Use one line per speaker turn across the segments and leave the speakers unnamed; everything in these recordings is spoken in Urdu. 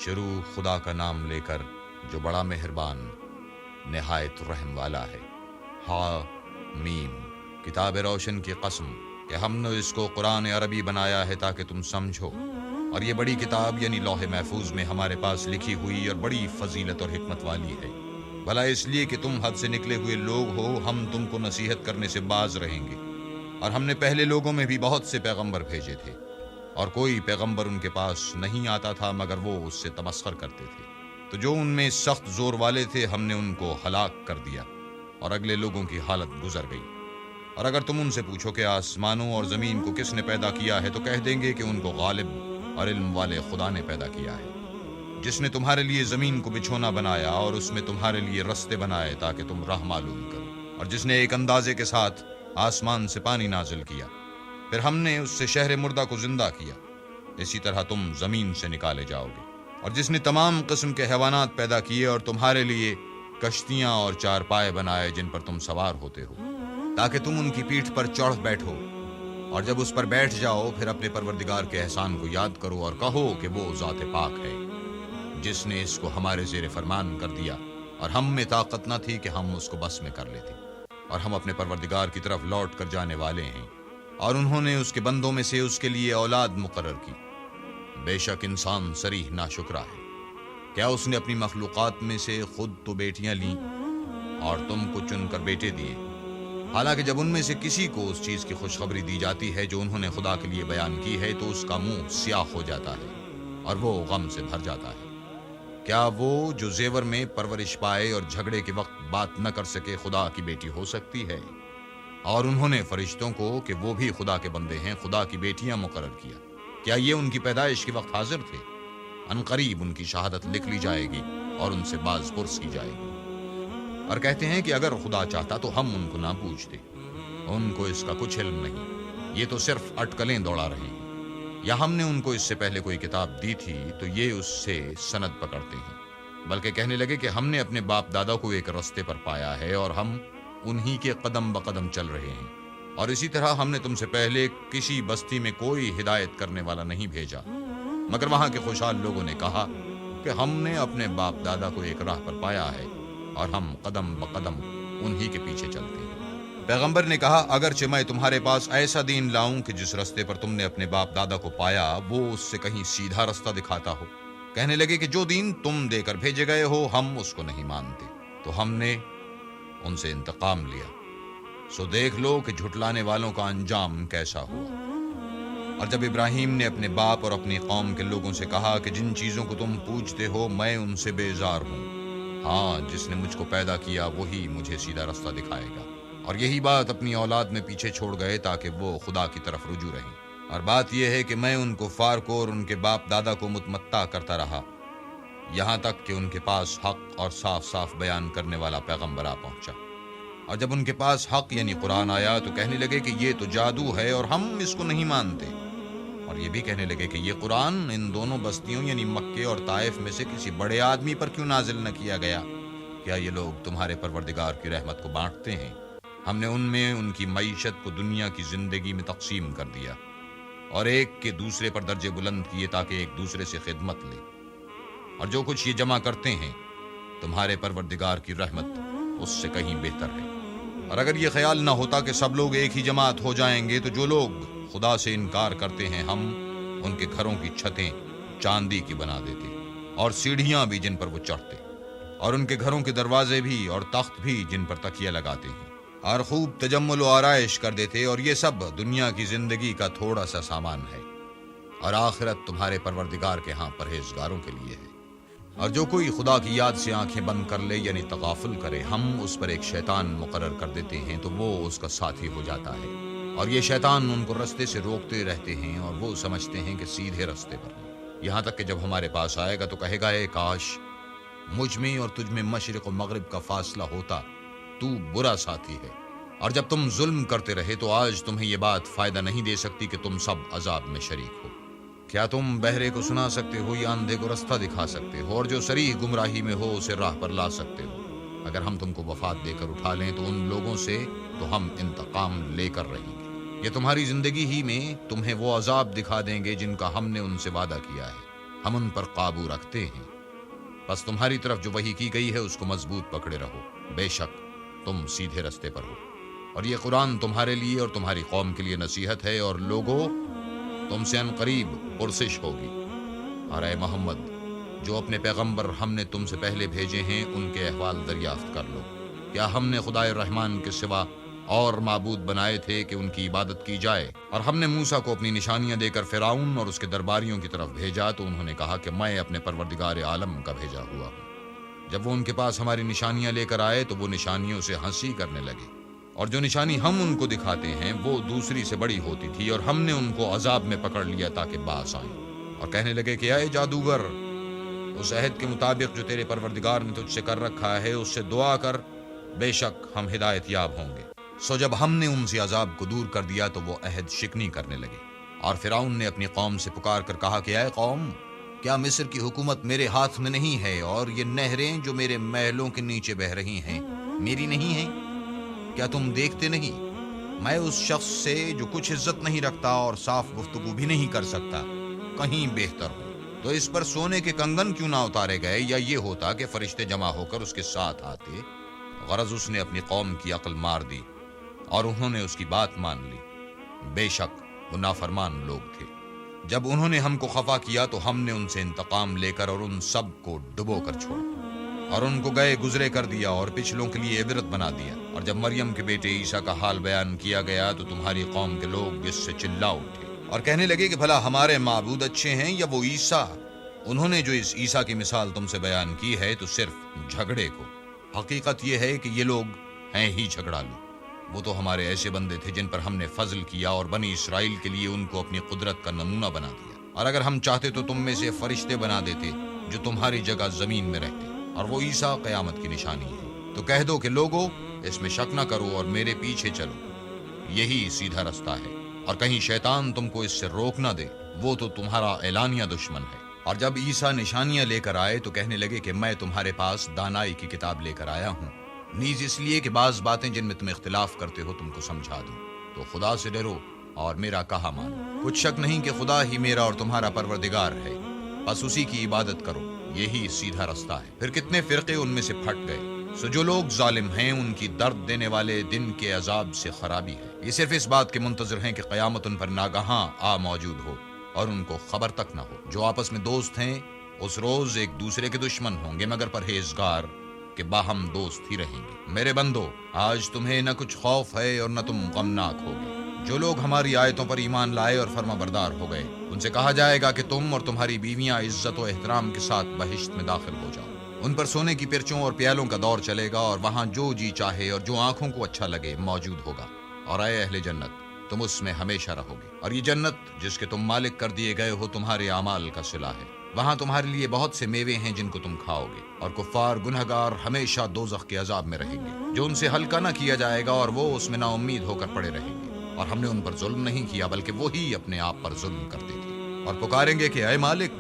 شروع خدا کا نام لے کر جو بڑا مہربان نہایت رحم والا ہے۔ ہا میم، کتاب روشن کی قسم کہ ہم نے اس کو قرآن عربی بنایا ہے تاکہ تم سمجھو، اور یہ بڑی کتاب یعنی لوح محفوظ میں ہمارے پاس لکھی ہوئی اور بڑی فضیلت اور حکمت والی ہے۔ بھلا اس لیے کہ تم حد سے نکلے ہوئے لوگ ہو، ہم تم کو نصیحت کرنے سے باز رہیں گے، اور ہم نے پہلے لوگوں میں بھی بہت سے پیغمبر بھیجے تھے، اور کوئی پیغمبر ان کے پاس نہیں آتا تھا مگر وہ اس سے تمسخر کرتے تھے، تو جو ان میں سخت زور والے تھے ہم نے ان کو ہلاک کر دیا، اور اگلے لوگوں کی حالت گزر گئی۔ اور اگر تم ان سے پوچھو کہ آسمانوں اور زمین کو کس نے پیدا کیا ہے، تو کہہ دیں گے کہ ان کو غالب اور علم والے خدا نے پیدا کیا ہے، جس نے تمہارے لیے زمین کو بچھونا بنایا اور اس میں تمہارے لیے رستے بنائے تاکہ تم راہ معلوم کرو، اور جس نے ایک اندازے کے ساتھ آسمان سے پانی نازل کیا، پھر ہم نے اس سے شہر مردہ کو زندہ کیا، اسی طرح تم زمین سے نکالے جاؤ گے، اور جس نے تمام قسم کے حیوانات پیدا کیے اور تمہارے لیے کشتیاں اور چارپائے بنائے جن پر تم سوار ہوتے ہو تاکہ تم ان کی پیٹھ پر چڑھ بیٹھو، اور جب اس پر بیٹھ جاؤ پھر اپنے پروردگار کے احسان کو یاد کرو اور کہو کہ وہ ذات پاک ہے جس نے اس کو ہمارے زیر فرمان کر دیا، اور ہم میں طاقت نہ تھی کہ ہم اس کو بس میں کر لیتے، اور ہم اپنے پروردگار کی طرف لوٹ کر جانے والے ہیں، اور انہوں نے اس کے بندوں میں سے اس کے لیے اولاد مقرر کی۔ بے شک انسان صریح ناشکرا ہے، کیا اس نے اپنی مخلوقات میں سے خود تو بیٹیاں لیں اور تم کو چن کر بیٹے دیے، حالانکہ جب ان میں سے کسی کو اس چیز کی خوشخبری دی جاتی ہے جو انہوں نے خدا کے لیے بیان کی ہے تو اس کا منہ سیاہ ہو جاتا ہے اور وہ غم سے بھر جاتا ہے۔ کیا وہ جو زیور میں پرورش پائے اور جھگڑے کے وقت بات نہ کر سکے خدا کی بیٹی ہو سکتی ہے؟ اور انہوں نے فرشتوں کو کہ وہ بھی خدا کے بندے ہیں خدا کی بیٹیاں مقرر کیا، کیا یہ ان کی پیدائش کے وقت حاضر تھے؟ عنقریب ان کی شہادت لکھ لی جائے گی اور ان سے باز پرس کی جائے گی۔ اور کہتے ہیں کہ اگر خدا چاہتا تو ہم ان کو نہ پوچھتے، ان کو اس کا کچھ علم نہیں، یہ تو صرف اٹکلیں دوڑا رہے ہیں، یا ہم نے ان کو اس سے پہلے کوئی کتاب دی تھی تو یہ اس سے سند پکڑتے ہیں، بلکہ کہنے لگے کہ ہم نے اپنے باپ دادا کو ایک رستے پر پایا ہے اور ہم انہی کے قدم بقدم چل رہے ہیں، اور اسی طرح ہم نے تم سے پہلے کسی بستی میں کوئی ہدایت کرنے والا نہیں بھیجا، مگر وہاں کے خوشحال لوگوں نے کہا کہ ہم نے اپنے باپ دادا کو ایک راہ پر پایا ہے اور ہم قدم بقدم انہی کے پیچھے چلتے ہیں۔ پیغمبر نے کہا اگرچہ میں تمہارے پاس ایسا دین لاؤں کہ جس رستے پر تم نے اپنے باپ دادا کو پایا وہ اس سے کہیں سیدھا رستہ دکھاتا ہو، کہنے لگے کہ جو دین تم دے کر بھیجے گئے ہو ہم اس کو نہیں مانتے، تو ہم نے ان سے انتقام لیا، سو دیکھ لو کہ جھٹلانے والوں کا انجام کیسا ہوا۔ اور جب ابراہیم نے اپنے باپ اور اپنی قوم کے لوگوں سے کہا کہ جن چیزوں کو تم پوجتے ہو میں ان سے بیزار ہوں، ہاں جس نے مجھ کو پیدا کیا وہی مجھے سیدھا رستہ دکھائے گا، اور یہی بات اپنی اولاد میں پیچھے چھوڑ گئے تاکہ وہ خدا کی طرف رجوع رہیں، اور بات یہ ہے کہ میں ان کفار کو اور ان کے باپ دادا کو متمتع کرتا رہا یہاں تک کہ ان کے پاس حق اور صاف صاف بیان کرنے والا پیغمبر آ پہنچا، اور جب ان کے پاس حق یعنی قرآن آیا تو کہنے لگے کہ یہ تو جادو ہے اور ہم اس کو نہیں مانتے، اور یہ بھی کہنے لگے کہ یہ قرآن ان دونوں بستیوں یعنی مکے اور طائف میں سے کسی بڑے آدمی پر کیوں نازل نہ کیا گیا؟ کیا یہ لوگ تمہارے پروردگار کی رحمت کو بانٹتے ہیں؟ ہم نے ان میں ان کی معیشت کو دنیا کی زندگی میں تقسیم کر دیا اور ایک کے دوسرے پر درجے بلند کیے تاکہ ایک دوسرے سے خدمت لے، اور جو کچھ یہ جمع کرتے ہیں تمہارے پروردگار کی رحمت اس سے کہیں بہتر ہے۔ اور اگر یہ خیال نہ ہوتا کہ سب لوگ ایک ہی جماعت ہو جائیں گے تو جو لوگ خدا سے انکار کرتے ہیں ہم ان کے گھروں کی چھتیں چاندی کی بنا دیتے اور سیڑھیاں بھی جن پر وہ چڑھتے، اور ان کے گھروں کے دروازے بھی اور تخت بھی جن پر تکیہ لگاتے ہیں، اور خوب تجمل و آرائش کر دیتے، اور یہ سب دنیا کی زندگی کا تھوڑا سا سامان ہے، اور آخرت تمہارے پروردگار کے ہاں پرہیزگاروں کے لیے ہے۔ اور جو کوئی خدا کی یاد سے آنکھیں بند کر لے یعنی تغافل کرے ہم اس پر ایک شیطان مقرر کر دیتے ہیں تو وہ اس کا ساتھی ہو جاتا ہے، اور یہ شیطان ان کو رستے سے روکتے رہتے ہیں اور وہ سمجھتے ہیں کہ سیدھے رستے پر ہیں، یہاں تک کہ جب ہمارے پاس آئے گا تو کہے گا اے کاش مجھ میں اور تجھ میں مشرق و مغرب کا فاصلہ ہوتا، تو برا ساتھی ہے، اور جب تم ظلم کرتے رہے تو آج تمہیں یہ بات فائدہ نہیں دے سکتی کہ تم سب عذاب میں شریک ہو۔ کیا تم بہرے کو سنا سکتے ہو یا اندھے کو رستہ دکھا سکتے ہو، اور جو صریح گمراہی میں ہو اسے راہ پر لا سکتے ہو؟ اگر ہم تم کو وفات دے کر اٹھا لیں تو ان لوگوں سے تو ہم انتقام لے کر رہیں گے، یہ تمہاری زندگی ہی میں تمہیں وہ عذاب دکھا دیں گے جن کا ہم نے ان سے وعدہ کیا ہے، ہم ان پر قابو رکھتے ہیں۔ بس تمہاری طرف جو وحی کی گئی ہے اس کو مضبوط پکڑے رہو، بے شک تم سیدھے رستے پر ہو، اور یہ قرآن تمہارے لیے اور تمہاری قوم کے لیے نصیحت ہے، اور لوگوں تم سے ان قریب پرسش ہوگی۔ اور اے محمد، جو اپنے پیغمبر ہم نے تم سے پہلے بھیجے ہیں ان کے احوال دریافت کر لو۔ کیا ہم نے خدائے رحمان کے سوا اور معبود بنائے تھے کہ ان کی عبادت کی جائے؟ اور ہم نے موسیٰ کو اپنی نشانیاں دے کر فرعون اور اس کے درباریوں کی طرف بھیجا تو انہوں نے کہا کہ میں اپنے پروردگار عالم کا بھیجا ہوا ہوں۔ جب وہ ان کے پاس ہماری نشانیاں لے کر آئے تو وہ نشانیوں سے ہنسی کرنے لگے، اور جو نشانی ہم ان کو دکھاتے ہیں وہ دوسری سے بڑی ہوتی تھی، اور ہم نے ان کو عذاب میں پکڑ لیا تاکہ باز آئیں، اور کہنے لگے کہ اے جادوگر، اس عہد کے مطابق جو تیرے پروردگار نے تجھ سے کر رکھا ہے اس سے دعا کر، بے شک ہم ہدایت یاب ہوں گے۔ سو جب ہم نے ان سے عذاب کو دور کر دیا تو وہ عہد شکنی کرنے لگے، اور فرعون نے اپنی قوم سے پکار کر کہا کہ اے قوم، کیا مصر کی حکومت میرے ہاتھ میں نہیں ہے، اور یہ نہریں جو میرے محلوں کے نیچے بہ رہی ہیں میری نہیں ہیں؟ کیا تم دیکھتے نہیں میں اس شخص سے جو کچھ عزت نہیں رکھتا اور صاف گفتگو بھی نہیں کر سکتا کہیں بہتر ہوں؟ تو اس پر سونے کے کنگن کیوں نہ اتارے گئے، یا یہ ہوتا کہ فرشتے جمع ہو کر اس کے ساتھ آتے؟ غرض اس نے اپنی قوم کی عقل مار دی اور انہوں نے اس کی بات مان لی، بے شک وہ نافرمان لوگ تھے۔ جب انہوں نے ہم کو خفا کیا تو ہم نے ان سے انتقام لے کر اور ان سب کو ڈبو کر چھوڑا، اور ان کو گئے گزرے کر دیا اور پچھلوں کے لیے عبرت بنا دیا۔ اور جب مریم کے بیٹے عیسیٰ کا حال بیان کیا گیا تو تمہاری قوم کے لوگ اس سے چلا اٹھے اور کہنے لگے کہ بھلا ہمارے معبود اچھے ہیں یا وہ عیسیٰ؟ انہوں نے جو اس عیسیٰ کی مثال تم سے بیان کی ہے تو صرف جھگڑے کو۔ حقیقت یہ ہے کہ یہ لوگ ہیں ہی جھگڑالو۔ وہ تو ہمارے ایسے بندے تھے جن پر ہم نے فضل کیا اور بنی اسرائیل کے لیے ان کو اپنی قدرت کا نمونہ بنا دیا، اور اگر ہم چاہتے تو تم میں سے فرشتے بنا دیتے جو تمہاری جگہ زمین میں رہتے، اور وہ عیسیٰ قیامت کی نشانی ہے۔ تو کہہ دو کہ لوگو اس میں شک نہ کرو اور میرے پیچھے چلو، یہی سیدھا رستہ ہے، اور کہیں شیطان تم کو اس سے روک نہ دے، وہ تو تمہارا اعلانیہ دشمن ہے۔ اور جب عیسیٰ نشانیاں لے کر آئے تو کہنے لگے کہ میں تمہارے پاس دانائی کی کتاب لے کر آیا ہوں، نیز اس لیے کہ بعض باتیں جن میں تم اختلاف کرتے ہو تم کو سمجھا دوں۔ تو خدا سے ڈرو اور میرا کہا مانو، کچھ شک نہیں کہ خدا ہی میرا اور تمہارا پروردگار ہے، بس اسی کی عبادت کرو، یہی سیدھا رستہ ہے۔ پھر کتنے فرقے ان میں سے پھٹ گئے۔ سو جو لوگ ظالم ہیں ان کی درد دینے والے دن کے عذاب سے خرابی ہے۔ یہ صرف اس بات کے منتظر ہیں کہ قیامت ان پر ناگہاں آ موجود ہو اور ان کو خبر تک نہ ہو۔ جو آپس میں دوست ہیں اس روز ایک دوسرے کے دشمن ہوں گے، مگر پرہیزگار کہ باہم دوست ہی رہیں گے۔ میرے بندو، آج تمہیں نہ کچھ خوف ہے اور نہ تم غمناک ہوگے۔ جو لوگ ہماری آیتوں پر ایمان لائے اور فرما بردار ہو گئے ان سے کہا جائے گا کہ تم اور تمہاری بیویاں عزت و احترام کے ساتھ بہشت میں داخل ہو جاؤ۔ ان پر سونے کی پرچوں اور پیالوں کا دور چلے گا، اور وہاں جو جی چاہے اور جو آنکھوں کو اچھا لگے موجود ہوگا۔ اور اے اہل جنت، تم اس میں ہمیشہ رہو گے، اور یہ جنت جس کے تم مالک کر دیے گئے ہو تمہارے اعمال کا صلہ ہے۔ وہاں تمہارے لیے بہت سے میوے ہیں جن کو تم کھاؤ گے، اور کفار گنہگار ہمیشہ دوزخ کے عذاب میں رہیں گے جو ان سے ہلکا نہ کیا جائے گا، اور وہ اس میں نا امید ہو کر پڑے رہیں گے۔ اور ہم نے ان پر ظلم نہیں کیا بلکہ وہی اپنے آپ پر ظلم کرتے تھے۔ اور پکاریں گے کہ اے مالک،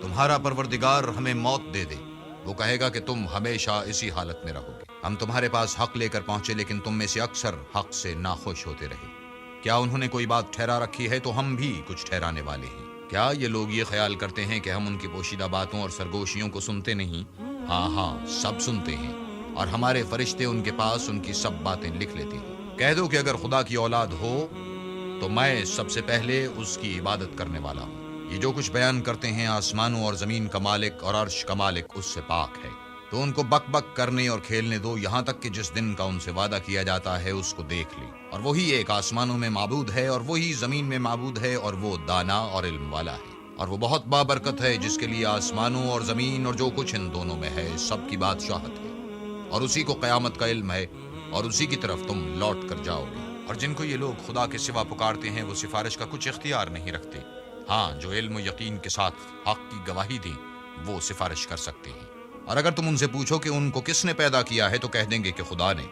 تمہارا پروردگار ہمیں موت دے دے۔ وہ کہے گا کہ تم ہمیشہ اسی حالت میں رہو گے۔ ہم تمہارے پاس حق لے کر پہنچے لیکن تم میں سے اکثر حق سے ناخوش ہوتے رہے۔ کیا انہوں نے کوئی بات ٹھہرا رکھی ہے تو ہم بھی کچھ ٹھہرانے والے ہیں۔ کیا یہ لوگ یہ خیال کرتے ہیں کہ ہم ان کی پوشیدہ باتوں اور سرگوشیوں کو سنتے نہیں؟ ہاں سب سنتے ہیں، اور ہمارے فرشتے ان کے پاس ان کی سب باتیں لکھ لیتے ہیں۔ کہہ دو کہ اگر خدا کی اولاد ہو تو میں سب سے پہلے اس کی عبادت کرنے والا ہوں۔ یہ جو کچھ بیان کرتے ہیں آسمانوں اور زمین کا مالک اور عرش کا مالک اس سے پاک ہے۔ تو ان کو بک بک کرنے اور کھیلنے دو، یہاں تک کہ جس دن کا ان سے وعدہ کیا جاتا ہے اس کو دیکھ لیں۔ اور وہی ایک آسمانوں میں معبود ہے اور وہی زمین میں معبود ہے، اور وہ دانا اور علم والا ہے، اور وہ بہت بابرکت ہے جس کے لیے آسمانوں اور زمین اور جو کچھ ان دونوں میں ہے سب کی بادشاہت ہے، اور اسی کو قیامت کا علم ہے، اور اسی کی طرف تم لوٹ کر جاؤ گے۔ اور جن کو یہ لوگ خدا کے سوا پکارتے ہیں وہ سفارش کا کچھ اختیار نہیں رکھتے۔ ہاں، جو علم و یقین کے ساتھ حق کی گواہی دیں وہ سفارش کر سکتے ہیں۔ اور اگر تم ان سے پوچھو کہ ان کو کس نے پیدا کیا ہے تو کہہ دیں گے کہ خدا نے،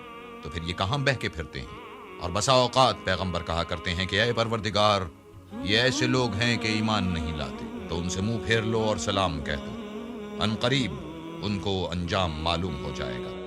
تو پھر یہ کہاں بہہ کے پھرتے ہیں۔ اور بسا اوقات پیغمبر کہا کرتے ہیں کہ اے پروردگار، یہ ایسے لوگ ہیں کہ ایمان نہیں لاتے، تو ان سے منہ پھیر لو اور سلام کہہ دو، ان قریب ان کو انجام معلوم ہو جائے گا۔